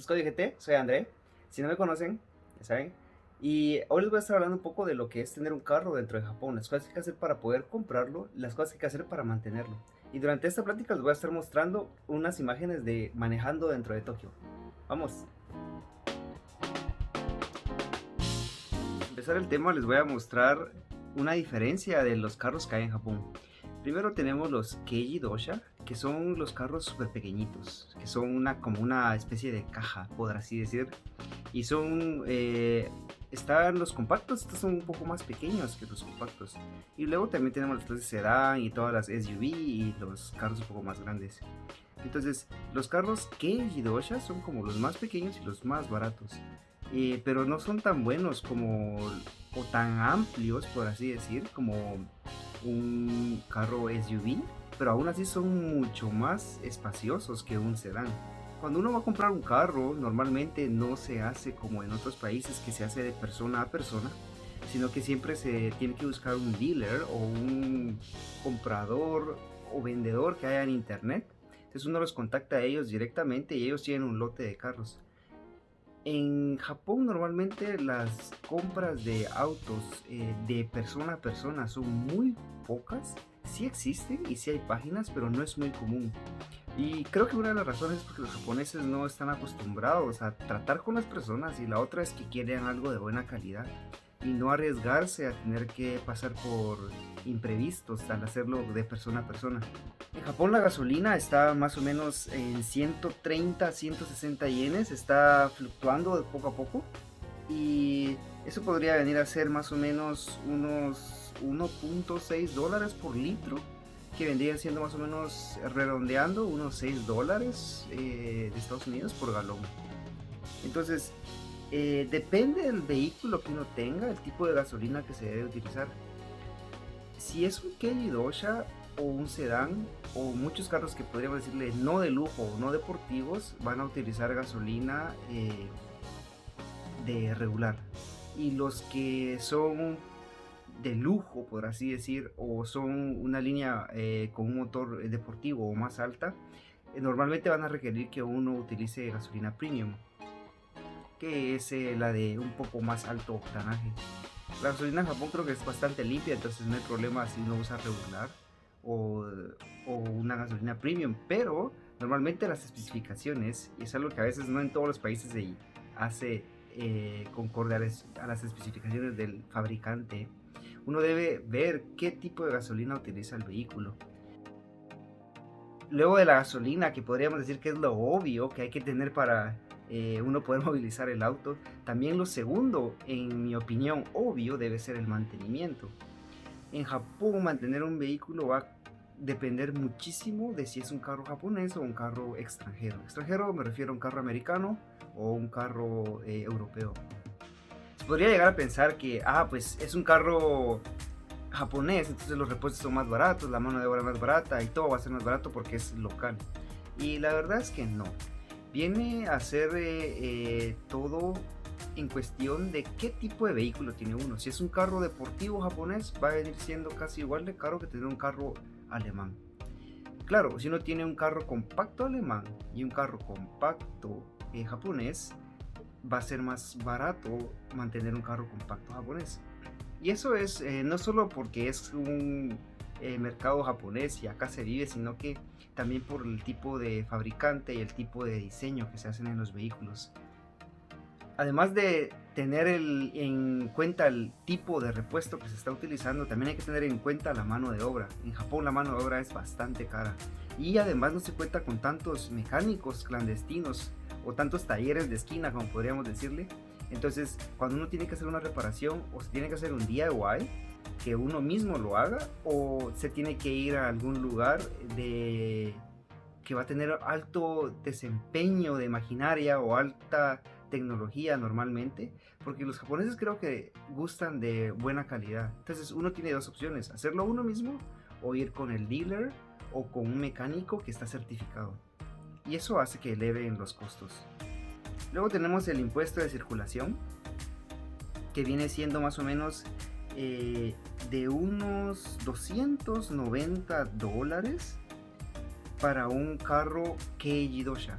Código GT, soy André. Si no me conocen, ya saben. Y hoy les voy a estar hablando un poco de lo que es tener un carro dentro de Japón, las cosas que hay que hacer para poder comprarlo, las cosas que hay que hacer para mantenerlo. Y durante esta plática les voy a estar mostrando unas imágenes de manejando dentro de Tokio. Vamos. Para empezar el tema les voy a mostrar una diferencia de los carros que hay en Japón. Primero tenemos los Keiji Dosha, que son los carros súper pequeñitos, que son como una especie de caja, por así decir. Y están los compactos, estos son un poco más pequeños que los compactos. Y luego también tenemos las clases sedán y todas las SUV y los carros un poco más grandes. Entonces, los carros Keiji Dosha son como los más pequeños y los más baratos. Pero no son tan buenos como, o tan amplios, por así decir, como un carro SUV, pero aún así son mucho más espaciosos que un sedán. Cuando uno va a comprar un carro, normalmente no se hace como en otros países, que se hace de persona a persona, sino que siempre se tiene que buscar un dealer o un comprador o vendedor que haya en internet. Entonces uno los contacta a ellos directamente y ellos tienen un lote de carros. En Japón normalmente las compras de autos de persona a persona son muy pocas. Sí existen y sí hay páginas, pero no es muy común. Y creo que una de las razones es porque los japoneses no están acostumbrados a tratar con las personas, y la otra es que quieren algo de buena calidad y no arriesgarse a tener que pasar por imprevistos al hacerlo de persona a persona. En Japón la gasolina está más o menos en 130, 160 yenes, está fluctuando de poco a poco, y eso podría venir a ser más o menos unos 1.6 dólares por litro, que vendrían siendo más o menos, redondeando, unos 6 dólares de Estados Unidos por galón. Entonces, depende del vehículo que uno tenga, el tipo de gasolina que se debe utilizar. Si es un Keiji Dosha o un sedán, o muchos carros que podríamos decirle no de lujo, no deportivos, van a utilizar gasolina de regular. Y los que son de lujo, por así decir, o son una línea con un motor deportivo o más alta, normalmente van a requerir que uno utilice gasolina premium, que es la de un poco más alto octanaje. La gasolina en Japón creo que es bastante limpia, entonces no hay problema si uno usa regular o, o una gasolina premium, pero normalmente las especificaciones, y es algo que a veces no en todos los países se hace concorde a las especificaciones del fabricante, uno debe ver qué tipo de gasolina utiliza el vehículo. Luego de la gasolina, que podríamos decir que es lo obvio que hay que tener para uno poder movilizar el auto, también lo segundo, en mi opinión, obvio, debe ser el mantenimiento. En Japón, mantener un vehículo va a depender muchísimo de si es un carro japonés o un carro extranjero. Extranjero me refiero a un carro americano o un carro europeo. Se podría llegar a pensar que, pues es un carro japonés, entonces los repuestos son más baratos, la mano de obra más barata y todo va a ser más barato porque es local. Y la verdad es que no. Viene a ser todo en cuestión de qué tipo de vehículo tiene uno. Si es un carro deportivo japonés, va a venir siendo casi igual de caro que tener un carro alemán. Claro, si uno tiene un carro compacto alemán y un carro compacto japonés, va a ser más barato mantener un carro compacto japonés. Y eso es no solo porque es un mercado japonés y acá se vive, sino que también por el tipo de fabricante y el tipo de diseño que se hacen en los vehículos. Además de tener en cuenta el tipo de repuesto que se está utilizando, también hay que tener en cuenta la mano de obra. En Japón la mano de obra es bastante cara, y además no se cuenta con tantos mecánicos clandestinos o tantos talleres de esquina, como podríamos decirle. Entonces, cuando uno tiene que hacer una reparación o se tiene que hacer un DIY, que uno mismo lo haga, o se tiene que ir a algún lugar que va a tener alto desempeño de maquinaria o alta tecnología normalmente, porque los japoneses creo que gustan de buena calidad. Entonces uno tiene dos opciones: hacerlo uno mismo o ir con el dealer o con un mecánico que está certificado, y eso hace que eleven los costos. Luego tenemos el impuesto de circulación, que viene siendo más o menos de unos 290 dólares para un carro Keiji Dosha.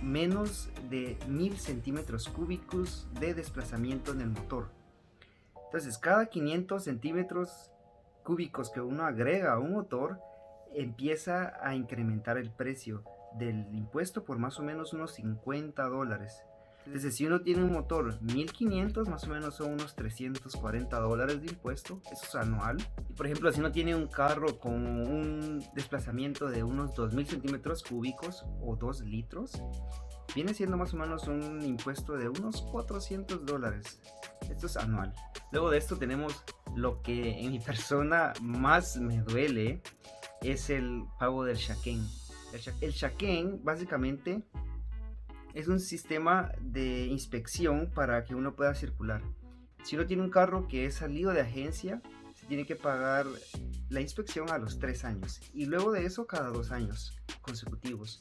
menos de 1000 centímetros cúbicos de desplazamiento en el motor. Entonces, cada 500 centímetros cúbicos que uno agrega a un motor, empieza a incrementar el precio del impuesto por más o menos unos $50. Entonces, si uno tiene un motor 1500, más o menos son unos $340 de impuesto. Eso es anual. Y por ejemplo, si uno tiene un carro con un desplazamiento de unos 2000 centímetros cúbicos o 2 litros, viene siendo más o menos un impuesto de unos $400. Esto es anual. Luego de esto tenemos lo que en mi persona más me duele, es el pago del Shaquen. El Shaquen básicamente es un sistema de inspección para que uno pueda circular. Si uno tiene un carro que es salido de agencia, se tiene que pagar la inspección a los 3 años y luego de eso cada 2 años consecutivos.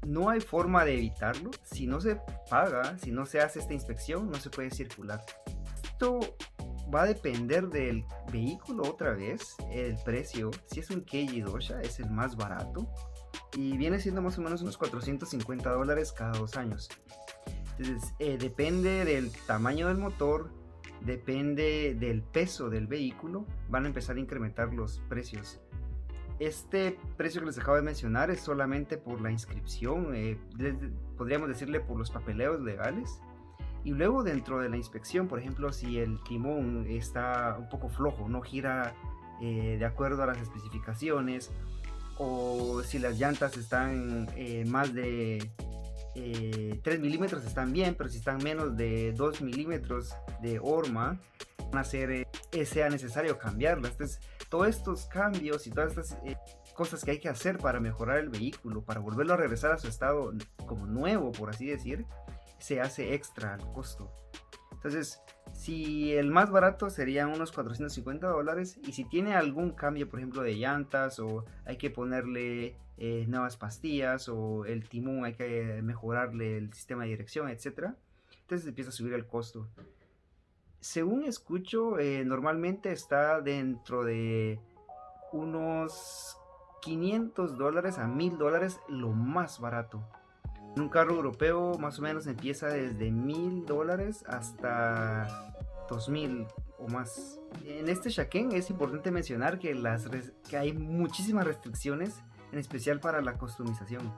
No hay forma de evitarlo. Si no se paga, si no se hace esta inspección, no se puede circular. Esto va a depender del vehículo otra vez, el precio. Si es un Keiji Dosha, es el más barato y viene siendo más o menos unos $450 cada 2 años. Entonces, depende del tamaño del motor, depende del peso del vehículo, van a empezar a incrementar los precios. Este precio que les acabo de mencionar es solamente por la inscripción, podríamos decirle por los papeleos legales. Y luego dentro de la inspección, por ejemplo, si el timón está un poco flojo, no gira de acuerdo a las especificaciones, o si las llantas están más de 3 milímetros están bien, pero si están menos de 2 milímetros de horma, van a ser, sea necesario cambiarlas. Entonces, todos estos cambios y todas estas cosas que hay que hacer para mejorar el vehículo, para volverlo a regresar a su estado como nuevo, por así decir, se hace extra al costo. Entonces, si el más barato serían unos $450, y si tiene algún cambio, por ejemplo, de llantas, o hay que ponerle nuevas pastillas, o el timón hay que mejorarle el sistema de dirección, etc., entonces empieza a subir el costo. Según escucho, normalmente está dentro de unos $500 a $1000 lo más barato. Un carro europeo más o menos empieza desde $1000 hasta 2000 o más. En este Shaquen es importante mencionar que hay muchísimas restricciones, en especial para la customización.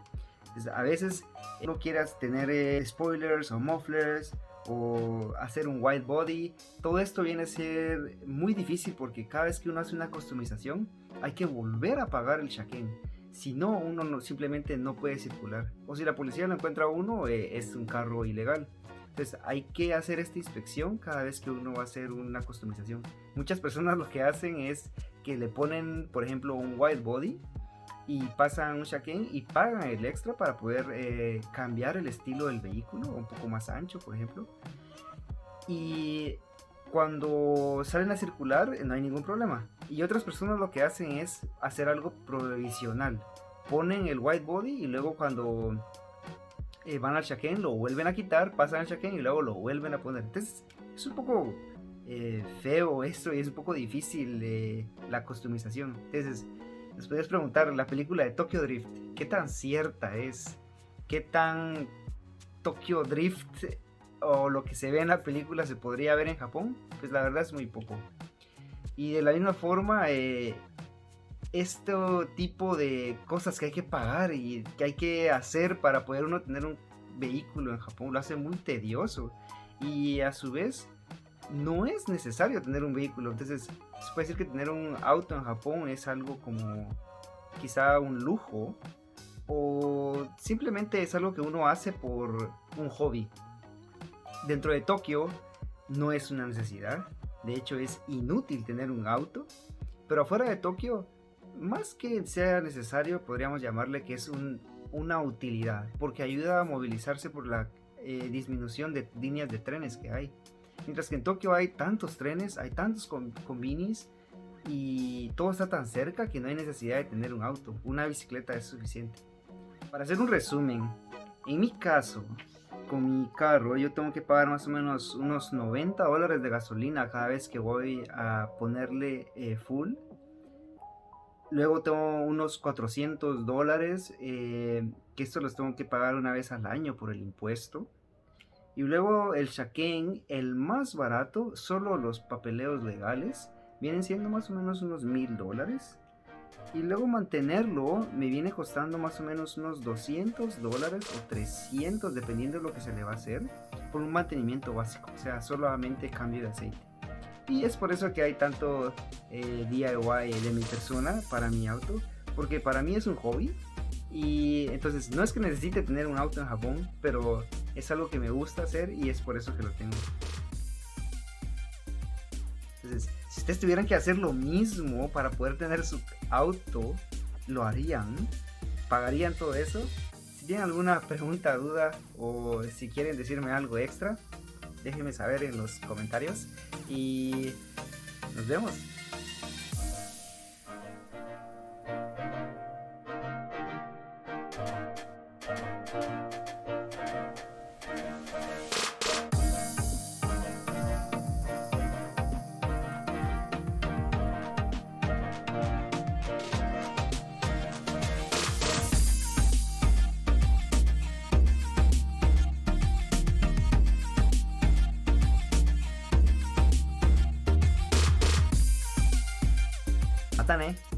Entonces, a veces no quieras tener spoilers o mufflers o hacer un white body. Todo esto viene a ser muy difícil porque cada vez que uno hace una customización hay que volver a pagar el Shaquen. Si no, uno simplemente no puede circular. O si la policía lo encuentra a uno, es un carro ilegal. Entonces hay que hacer esta inspección cada vez que uno va a hacer una customización. Muchas personas lo que hacen es que le ponen, por ejemplo, un white body y pasan un Shaquen y pagan el extra para poder cambiar el estilo del vehículo, un poco más ancho, por ejemplo. Y cuando salen a circular no hay ningún problema. Y otras personas lo que hacen es hacer algo provisional. Ponen el white body y luego cuando van al Shaquen lo vuelven a quitar, pasan al Shaquen y luego lo vuelven a poner. Entonces es un poco feo esto y es un poco difícil la customización. Entonces les podrías preguntar, la película de Tokyo Drift, ¿qué tan cierta es? ¿Qué tan Tokyo Drift o lo que se ve en la película se podría ver en Japón? Pues la verdad es muy poco. Y de la misma forma, este tipo de cosas que hay que pagar y que hay que hacer para poder uno tener un vehículo en Japón lo hace muy tedioso. Y a su vez, no es necesario tener un vehículo. Entonces, se puede decir que tener un auto en Japón es algo como quizá un lujo, o simplemente es algo que uno hace por un hobby. Dentro de Tokio no es una necesidad. De hecho, es inútil tener un auto. Pero afuera de Tokio, más que sea necesario, podríamos llamarle que es una utilidad, porque ayuda a movilizarse por la disminución de líneas de trenes que hay. Mientras que en Tokio hay tantos trenes, hay tantos combinis y todo está tan cerca que no hay necesidad de tener un auto. Una bicicleta es suficiente. Para hacer un resumen, en mi caso, con mi carro yo tengo que pagar más o menos unos $90 de gasolina cada vez que voy a ponerle full. Luego tengo unos $400 que estos los tengo que pagar una vez al año por el impuesto. Y luego el Shaken, el más barato, solo los papeleos legales, vienen siendo más o menos unos $1000. Y luego mantenerlo me viene costando más o menos unos $200 o 300, dependiendo de lo que se le va a hacer, por un mantenimiento básico, o sea, solamente cambio de aceite. Y es por eso que hay tanto DIY de mi persona para mi auto, porque para mí es un hobby. Y entonces no es que necesite tener un auto en Japón, pero es algo que me gusta hacer y es por eso que lo tengo. Entonces, si ustedes tuvieran que hacer lo mismo para poder tener su auto, ¿lo harían? ¿Pagarían todo eso? Si tienen alguna pregunta, duda o si quieren decirme algo extra, déjenme saber en los comentarios y nos vemos. Mata né?